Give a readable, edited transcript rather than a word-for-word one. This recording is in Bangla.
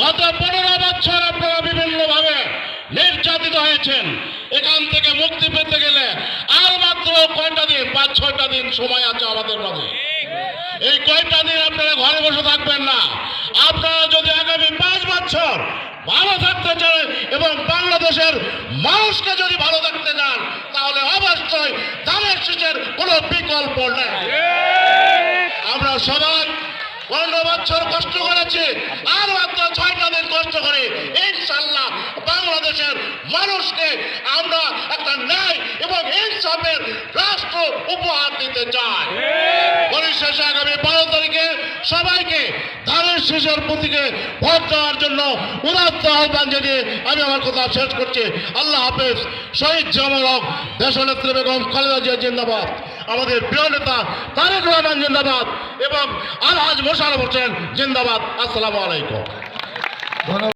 গত 15 বছর আপনারা বিভিন্নভাবে নির্যাতিত হয়েছেন। এখান থেকে মুক্তি পেতে গেলে আর মাত্র কয়টা দিন, 5-6টা দিন সময় আছে আমাদের মাঝে। এই কয়টা দিন আপনারা ঘরে বসে থাকবেন না। আপনারা যদি আগামী 5 বছর ভালো থাকতে চান এবং বাংলাদেশের মানুষকে যদি ভালো থাকতে চান, তাহলে অবশ্যই ধানের শীষের কোনো বিকল্প নেই। আমরা সবাই 15 বছর কষ্ট করেছি, আর মাত্র 6টা দিন কষ্ট করি। ইনশাল্লাহ বাংলাদেশের মানুষকে আমরা একটা ন্যায় এবং ইনসাফের রাষ্ট্র উপহার দিতে চাই। পরিশেষে আগামী 12 তারিখে সবাইকে ধানের শীষের প্রতীকে ভোট দেওয়ার জন্য উদাত্ত আহ্বান জানিয়ে আমি আমার কথা শেষ করছি। আল্লাহ হাফেজ। শহীদ জামালক দেশনেত্রী বেগম খালেদা জিয়া জিন্দাবাদ, আমাদের প্রিয় নেতা তারেক রহমান জিন্দাবাদ এবং আলহাজ মোশাররফ হোসেন জিন্দাবাদ। আসসালামু আলাইকুম।